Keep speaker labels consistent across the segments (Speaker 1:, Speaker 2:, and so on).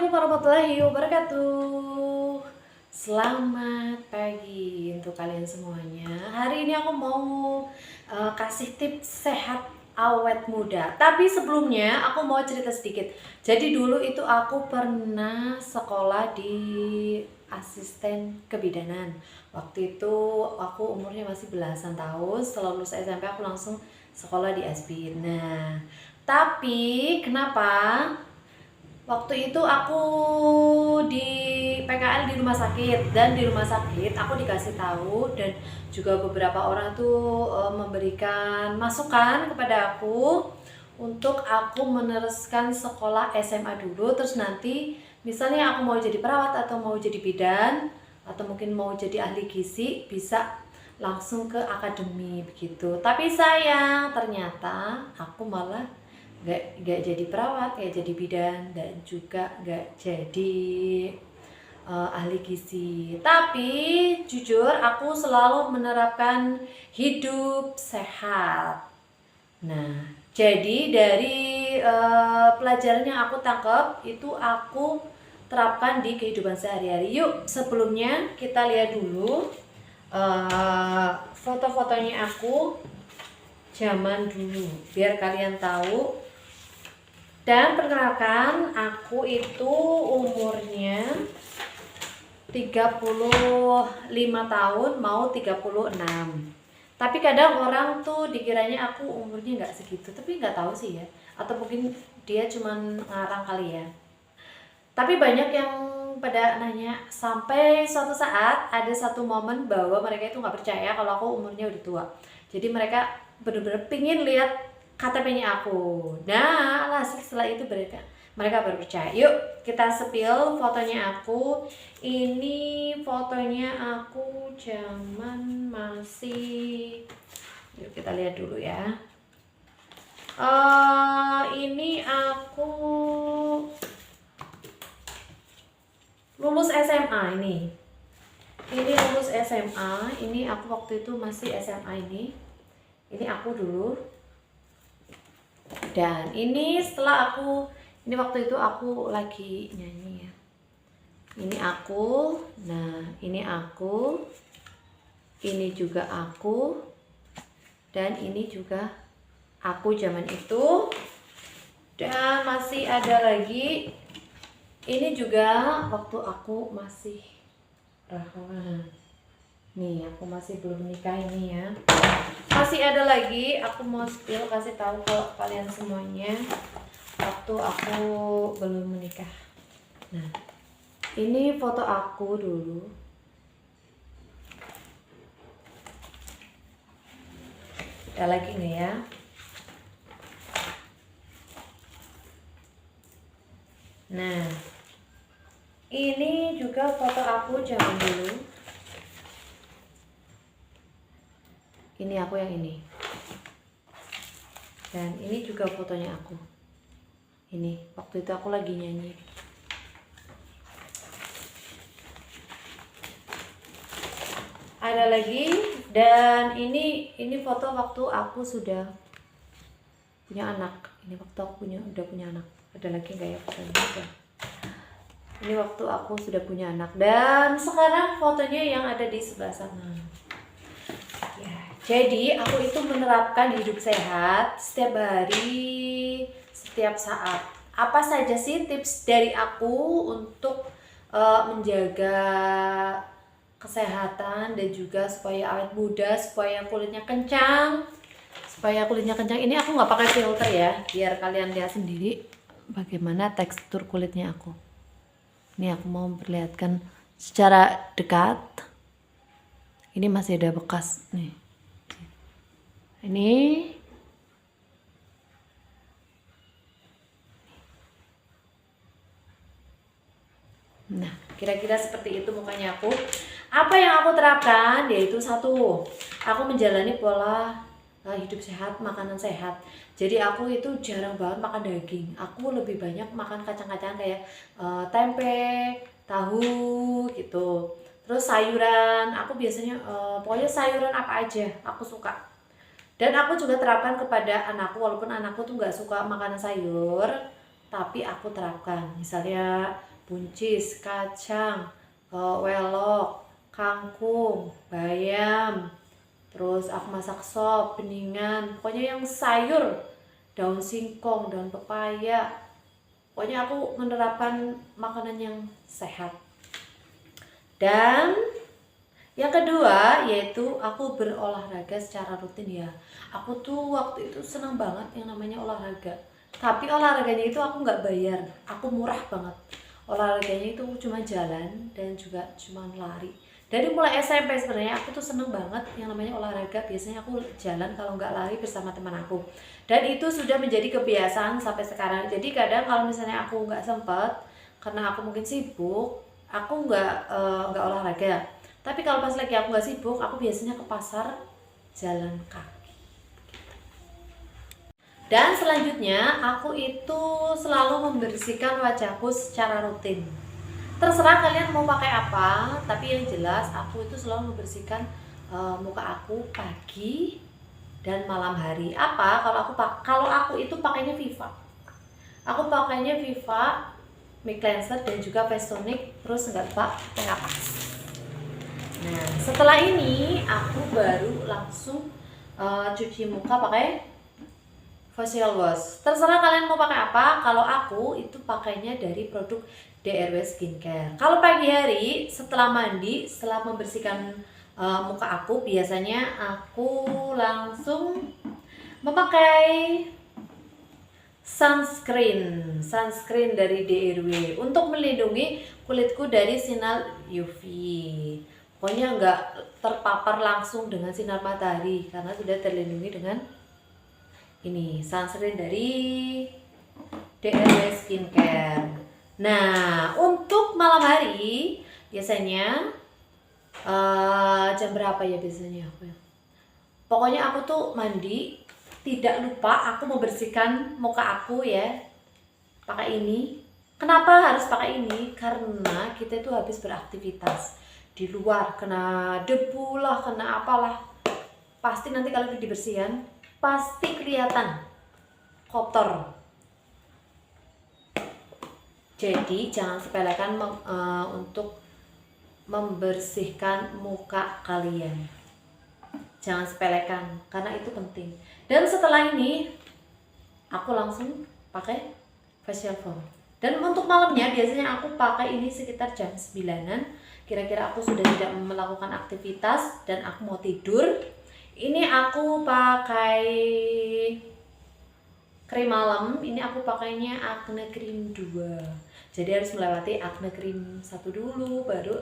Speaker 1: Assalamualaikum warahmatullahi wabarakatuh. Selamat pagi untuk kalian semuanya. Hari ini aku mau kasih tips sehat awet muda. Tapi sebelumnya aku mau cerita sedikit. Jadi dulu itu aku pernah sekolah di asisten kebidanan. Waktu itu aku umurnya masih belasan tahun. Setelah lulus SMP aku langsung sekolah di ASBIN. Nah, tapi kenapa? Waktu itu aku di PKL di rumah sakit, dan di rumah sakit aku dikasih tahu dan juga beberapa orang tuh memberikan masukan kepada aku untuk aku meneruskan sekolah SMA dulu, terus nanti misalnya aku mau jadi perawat atau mau jadi bidan atau mungkin mau jadi ahli gizi bisa langsung ke akademi begitu. Tapi sayang ternyata aku malah gak jadi perawat, gak jadi bidan, dan juga gak jadi ahli gizi. Tapi jujur aku selalu menerapkan hidup sehat. Nah, jadi dari pelajaran yang aku tangkap itu aku terapkan di kehidupan sehari-hari. Yuk, sebelumnya kita lihat dulu foto-fotonya aku zaman dulu biar kalian tahu. Dan perkenalkan, aku itu umurnya 35 tahun mau 36. Tapi kadang orang tuh dikiranya aku umurnya nggak segitu, tapi nggak tahu sih ya. Atau mungkin dia cuman ngarang kali ya. Tapi banyak yang pada nanya, sampai suatu saat ada satu momen bahwa mereka itu nggak percaya kalau aku umurnya udah tua. Jadi mereka bener-bener pingin lihat KTP-nya aku. Nah, alhasil setelah itu mereka baru percaya. Yuk kita sepil fotonya aku. Ini fotonya aku zaman masih, yuk kita lihat dulu ya. Ini aku lulus SMA ini. Ini lulus SMA. Ini aku waktu itu masih SMA ini. Ini aku dulu. Dan ini setelah ini waktu itu aku lagi nyanyi ya. Ini aku, nah ini aku, ini juga aku, dan ini juga aku zaman itu. Dan masih ada lagi, ini juga waktu aku masih perawan. Nih, aku masih belum menikah ini ya. Masih ada lagi, aku mau spill kasih tahu ke kalian semuanya waktu aku belum menikah. Nah, ini foto aku dulu. Ada lagi nih ya. Nah, ini juga foto aku zaman dulu. Ini aku yang ini. Dan ini juga fotonya aku. Ini waktu itu aku lagi nyanyi. Ada lagi, dan ini foto waktu aku sudah punya anak. Ini waktu aku udah punya anak. Ada lagi nggak ya fotonya? Ini waktu aku sudah punya anak. Dan sekarang fotonya yang ada di sebelah sana. Jadi aku itu menerapkan hidup sehat setiap hari, setiap saat. Apa saja sih tips dari aku untuk menjaga kesehatan dan juga supaya awet muda, supaya kulitnya kencang. Ini aku nggak pakai filter ya, biar kalian lihat sendiri bagaimana tekstur kulitnya aku. Ini aku mau memperlihatkan secara dekat. Ini masih ada bekas nih. Ini nah, kira-kira seperti itu mukanya aku. Apa yang aku terapkan yaitu satu, aku menjalani pola hidup sehat, makanan sehat. Jadi aku itu jarang banget makan daging. Aku lebih banyak makan kacang-kacangan kayak tempe, tahu gitu. Terus sayuran, aku biasanya pokoknya sayuran apa aja aku suka. Dan aku juga terapkan kepada anakku, walaupun anakku tuh nggak suka makanan sayur, tapi aku terapkan. Misalnya buncis, kacang, welok, kangkung, bayam. Terus aku masak sop, beningan, pokoknya yang sayur, daun singkong, daun pepaya. Pokoknya aku menerapkan makanan yang sehat. Dan yang kedua yaitu aku berolahraga secara rutin ya. Aku tuh waktu itu senang banget yang namanya olahraga. Tapi olahraganya itu aku nggak bayar, aku murah banget. Olahraganya itu cuma jalan dan juga cuma lari. Dari mulai SMP sebenarnya aku tuh seneng banget yang namanya olahraga. Biasanya aku jalan kalau nggak lari bersama teman aku. Dan itu sudah menjadi kebiasaan sampai sekarang. Jadi kadang kalau misalnya aku nggak sempet karena aku mungkin sibuk, aku nggak olahraga. Tapi kalau pas lagi aku nggak sibuk, aku biasanya ke pasar jalan kaki. Dan selanjutnya aku itu selalu membersihkan wajahku secara rutin. Terserah kalian mau pakai apa, tapi yang jelas aku itu selalu membersihkan muka aku pagi dan malam hari. Apa? Kalau aku itu pakainya Viva. Aku pakainya Viva, Mic Cleanser dan juga Face Tonic, terus enggak lupa pengapas. Nah, setelah ini aku baru langsung cuci muka pakai facial wash. Terserah kalian mau pakai apa. Kalau aku itu pakainya dari produk DRW Skincare. Kalau pagi hari setelah mandi, setelah membersihkan muka aku, biasanya aku langsung memakai sunscreen dari DRW untuk melindungi kulitku dari sinar UV. Pokoknya nggak terpapar langsung dengan sinar matahari karena sudah terlindungi dengan ini sunscreen dari DRW Skincare. Nah, untuk malam hari biasanya jam berapa ya biasanya aku ya? Pokoknya aku tuh mandi, tidak lupa aku membersihkan muka aku ya pakai ini. Kenapa harus pakai ini? Karena kita itu habis beraktivitas di luar, kena debu lah, kena apalah, pasti nanti kalau dibersihkan pasti kelihatan kotor. Jadi jangan sepelekan untuk membersihkan muka kalian. Jangan sepelekan karena itu penting. Dan setelah ini aku langsung pakai facial foam. Dan untuk malamnya biasanya aku pakai ini sekitar jam 9-an. Kira-kira aku sudah tidak melakukan aktivitas dan aku mau tidur. Ini aku pakai krim malam. Ini aku pakainya Acne Cream 2. Jadi harus melewati Acne Cream 1 dulu baru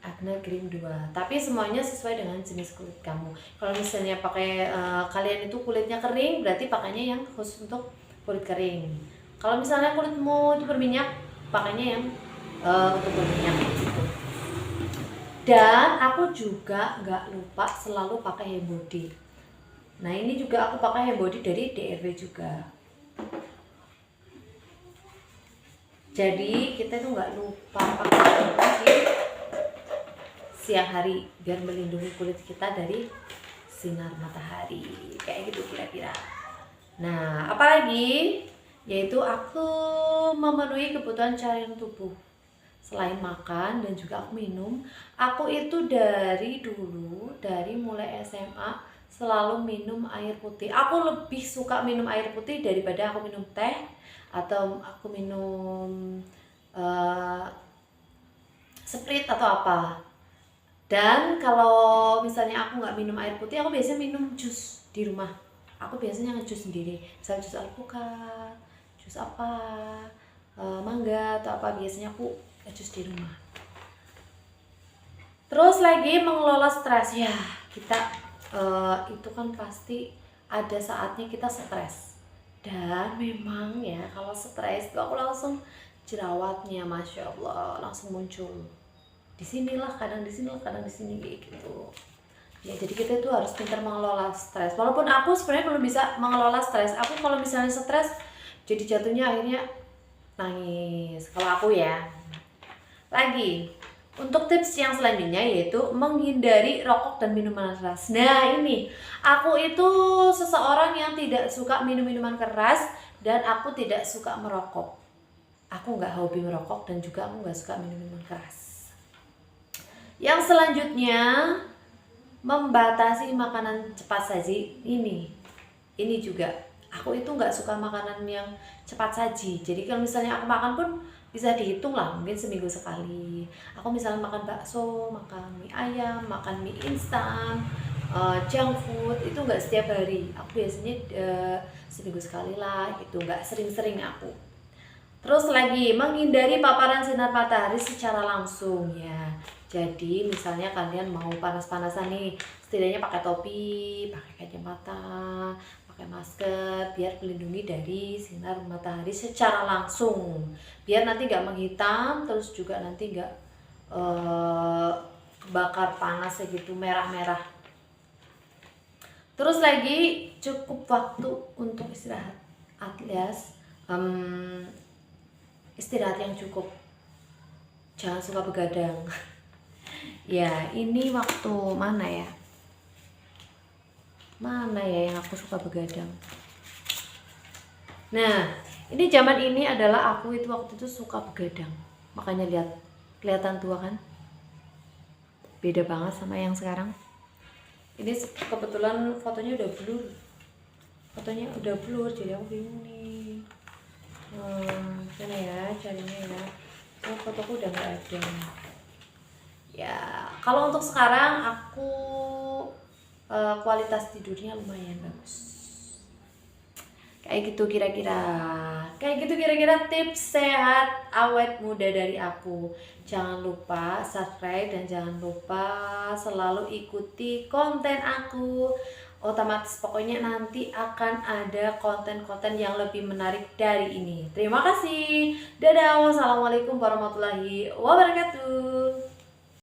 Speaker 1: Acne Cream 2. Tapi semuanya sesuai dengan jenis kulit kamu. Kalau misalnya pakai kalian itu kulitnya kering, berarti pakainya yang khusus untuk kulit kering. Kalau misalnya kulitmu itu berminyak, pakainya yang untuk berminyak gitu. Dan aku juga nggak lupa selalu pakai hair body. Nah ini juga aku pakai hair body dari DRW juga. Jadi kita tuh nggak lupa pakai hair body siang hari biar melindungi kulit kita dari sinar matahari. Kayak gitu kira-kira. Nah apalagi yaitu aku memenuhi kebutuhan cairan tubuh. Selain makan dan juga aku minum, aku itu dari dulu, dari mulai SMA selalu minum air putih. Aku lebih suka minum air putih daripada aku minum teh atau aku minum Sprite atau apa. Dan kalau misalnya aku nggak minum air putih, aku biasanya minum jus di rumah. Aku biasanya ngejus sendiri, misalnya jus alpukat, jus apa, mangga atau apa, biasanya aku jus di rumah. Terus lagi mengelola stres ya, kita itu kan pasti ada saatnya kita stres. Dan memang ya kalau stres itu aku langsung jerawatnya, masya Allah, langsung muncul. Di sinilah, kadang di sini, kadang di sini kayak gitu. Ya jadi kita itu harus pintar mengelola stres. Walaupun aku sebenarnya belum bisa mengelola stres. Aku kalau misalnya stres, jadi jatuhnya akhirnya nangis. Kalau aku ya. Lagi, untuk tips yang selanjutnya yaitu menghindari rokok dan minuman keras. Nah ini, aku itu seseorang yang tidak suka minum minuman keras dan aku tidak suka merokok. aku nggak hobi merokok dan juga aku nggak suka minum-minuman keras. Yang selanjutnya, membatasi makanan cepat saji. Ini juga aku itu nggak suka makanan yang cepat saji. Jadi kalau misalnya aku makan pun bisa dihitung lah, mungkin seminggu sekali. Aku misalnya makan bakso, makan mie ayam, makan mie instan, junk food itu nggak setiap hari. Aku biasanya seminggu sekali lah, gitu. Nggak sering-sering aku. Terus lagi, menghindari paparan sinar matahari secara langsung ya. Jadi misalnya kalian mau panas-panasan nih, setidaknya pakai topi, pakai kacamata, pakai masker, biar melindungi dari sinar matahari secara langsung. Biar nanti nggak menghitam, terus juga nanti nggak kebakar panas gitu, merah-merah. Terus lagi, cukup waktu untuk istirahat, alias istirahat yang cukup, jangan suka begadang. Ya, ini waktu mana ya yang aku suka begadang. Nah, ini zaman ini adalah aku itu waktu itu suka begadang. Makanya lihat, kelihatan tua kan, beda banget sama yang sekarang. Ini kebetulan fotonya udah blur, jadi aku bingung nih. Mana ya carinya ya. Fotoku udah nggak ada. Ya, kalau untuk sekarang aku kualitas tidurnya lumayan bagus. Kayak gitu kira-kira tips sehat awet muda dari aku. Jangan lupa subscribe dan jangan lupa selalu ikuti konten aku. Otomatis pokoknya nanti akan ada konten-konten yang lebih menarik dari ini. Terima kasih. Dadah. Wassalamualaikum warahmatullahi wabarakatuh.